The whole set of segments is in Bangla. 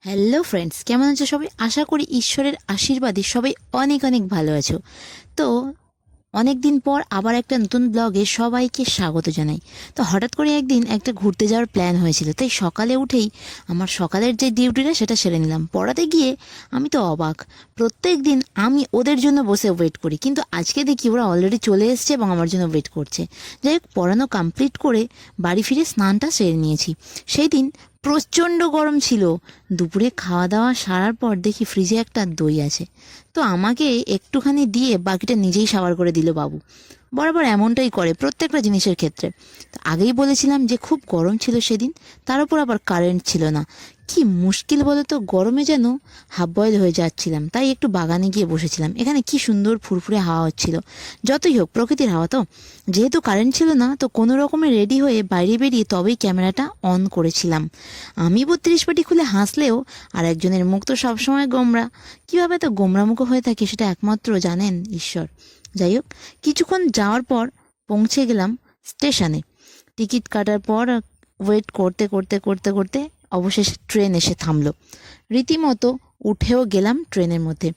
হ্যালো ফ্রেন্ডস, কেমন আছো সবাই? আশা করি ঈশ্বরের আশীর্বাদে সবাই অনেক অনেক ভালো আছো। তো অনেক দিন পর আবার একটা নতুন ব্লগে সবাইকে স্বাগত জানাই। তো হঠাৎ করে একদিন একটা ঘুরতে যাওয়ার প্ল্যান হয়েছিল, তাই সকালে উঠেই আমার সকালের যে ডিউটিটা সেটা সেরে নিলাম। পড়াতে গিয়ে আমি তো অবাক, প্রত্যেক দিন আমি ওদের জন্য বসে ওয়েট করি, কিন্তু আজকে দেখি ওরা অলরেডি চলে এসছে এবং আমার জন্য ওয়েট করছে। যাই হোক, পড়ানো কমপ্লিট করে বাড়ি ফিরে স্নানটা সেরে নিয়েছি। সেই দিন প্রচণ্ড গরম ছিল। দুপুরে খাওয়া দাওয়া সারার পর দেখি ফ্রিজে একটা দই আছে, তো আমাকে একটুখানি দিয়ে বাকিটা নিজেই সাবার করে দিল বাবু। বরাবর এমনটাই করে প্রত্যেকটা জিনিসের ক্ষেত্রে। তো আগেই বলেছিলাম যে খুব গরম ছিল সেদিন, তার উপর আবার কারেন্ট ছিল না। কি মুশকিল বলো তো, গরমে যেন হাফ বয়েল হয়ে যাচ্ছিলাম। তাই একটু বাগানে গিয়ে বসেছিলাম। এখানে কি সুন্দর ফুরফুরে হাওয়া হচ্ছিল। যতই হোক প্রকৃতির হাওয়া তো। যেহেতু কারেন্ট ছিল না, তো কোনো রকমে রেডি হয়ে বাইরে বেরিয়ে তবেই ক্যামেরাটা অন করেছিলাম। আমি 32 পাটি খুলে হাসলেও আর একজনের মুখ তো সবসময় গোমরা। কীভাবে তো গোমরামুখ হয়ে থাকে সেটা একমাত্র জানেন ঈশ্বর। যাই হোক, কিছুক্ষণ যাওয়ার পর পৌঁছে গেলাম স্টেশনে। টিকিট কাটার পর ওয়েট করতে করতে করতে করতে অবশেষে ট্রেন এসে থামলো। রীতিমতো উঠেও গেলাম ট্রেনের মধ্যে।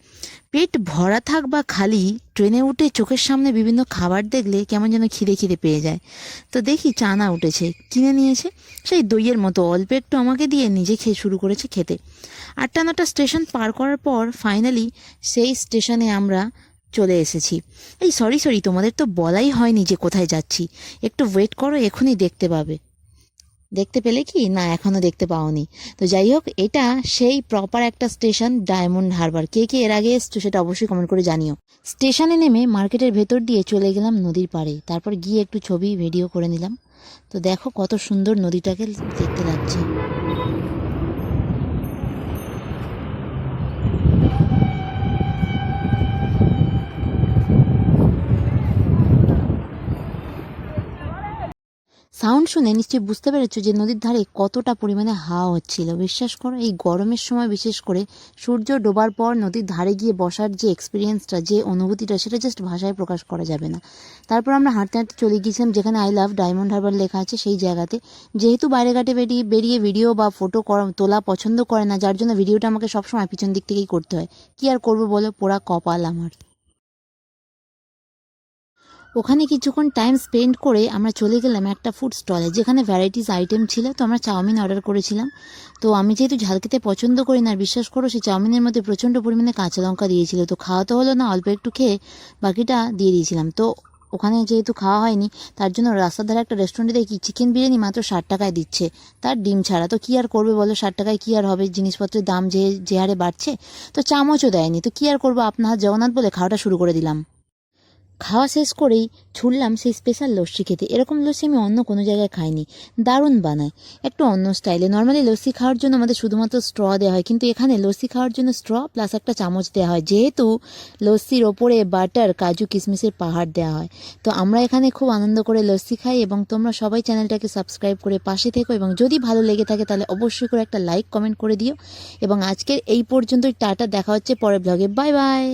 পেট ভরা থাক বা খালি, ট্রেনে উঠে চোখের সামনে বিভিন্ন খাবার দেখলে কেমন যেন খিদে খিদে পেয়ে যায়। তো দেখি চানা উঠেছে, কিনে নিয়েছে। সেই দইয়ের মতো অল্প একটু আমাকে দিয়ে নিজে খেয়ে শুরু করেছে খেতে। 8টা-9টা স্টেশন পার করার পর ফাইনালি সেই স্টেশনে আমরা চলে এসেছি। এই সরি, তোমাদের তো বলাই হয়নি যে কোথায় যাচ্ছি। একটু ওয়েট করো, এখনই দেখতে পাবে। দেখতে পেলে কি না, এখনো দেখতে পাওনি? তো যাই হোক, এটা সেই প্রপার একটা স্টেশন, ডায়মন্ড হারবার। কে কে এর আগে এসছো সেটা অবশ্যই কমেন্ট করে জানিও। স্টেশনে নেমে মার্কেটের ভেতর দিয়ে চলে গেলাম নদীর পাড়ে। তারপর গিয়ে একটু ছবি ভিডিও করে নিলাম। তো দেখো কত সুন্দর নদীটাকে দেখতে লাগছে। সাউন্ড শুনে নিশ্চয়ই বুঝতে পেরেছো যে নদীর ধারে কতটা পরিমাণে হাওয়া হচ্ছিল। বিশ্বাস করো, এই গরমের সময় বিশেষ করে সূর্য ডোবার পর নদীর ধারে গিয়ে বসার যে এক্সপিরিয়েন্সটা, যে অনুভূতিটা, সেটা জাস্ট ভাষায় প্রকাশ করা যাবে না। তারপর আমরা হাঁটতে হাঁটতে চলে গিয়েছিলাম যেখানে আই লাভ ডায়মন্ড হারবার লেখা আছে সেই জায়গাতে। যেহেতু বাইরে ঘাটে বেরিয়ে ভিডিও বা ফটো তোলা পছন্দ করে না, যার জন্য ভিডিওটা আমাকে সবসময় পিছন দিক থেকেই করতে হয়। কি আর করবো বলো, পোড়া কপাল আমার। ওখানে কিছুক্ষণ টাইম স্পেন্ড করে আমরা চলে গেলাম একটা ফুড স্টলে, যেখানে ভ্যারাইটিস আইটেম ছিল। তো আমরা চাউমিন অর্ডার করেছিলাম। তো আমি যেহেতু ঝাল খেতে পছন্দ করি না, আর বিশ্বাস করো সেই চাউমিনের মধ্যে প্রচণ্ড পরিমাণে কাঁচা লঙ্কা দিয়েছিল। তো খাওয়া তো হলো না, অল্প একটু খেয়ে বাকিটা দিয়ে দিয়েছিলাম। তো ওখানে যেহেতু খাওয়া হয়নি, তার জন্য রাস্তার ধারে একটা রেস্টুরেন্টে দেখি চিকেন বিরিয়ানি মাত্র 60 টাকায় দিচ্ছে, তার ডিম ছাড়া। তো কী আর করবে বলো, 60 টাকায় কী আর হবে, জিনিসপত্রের দাম যে হারে বাড়ছে। তো চামচও দেয়নি, তো কী আর করবো, আপনার জগন্নাথ বলে খাওয়াটা শুরু করে দিলাম। খাওয়া শেষ করেই ছুটলাম সেই স্পেশাল লস্যি খেতে। এরকম লস্যি আমি অন্য কোনো জায়গায় খাইনি। দারুণ বানায়, একটু অন্য স্টাইলে। নর্মালি লস্যি খাওয়ার জন্য আমাদের শুধুমাত্র স্ট্র দেওয়া হয়, কিন্তু এখানে লস্যি খাওয়ার জন্য স্ট্র প্লাস একটা চামচ দেওয়া হয়, যেহেতু লস্যির ওপরে বাটার, কাজু, কিশমিশের পাহাড় দেওয়া হয়। তো আমরা এখানে খুব আনন্দ করে লস্যি খাই, এবং তোমরা সবাই চ্যানেলটাকে সাবস্ক্রাইব করে পাশে থেকো, এবং যদি ভালো লেগে থাকে তাহলে অবশ্যই করে একটা লাইক কমেন্ট করে দিও। এবং আজকের এই পর্যন্তই, টাটা, দেখা হচ্ছে পরের ব্লগে। Bye bye.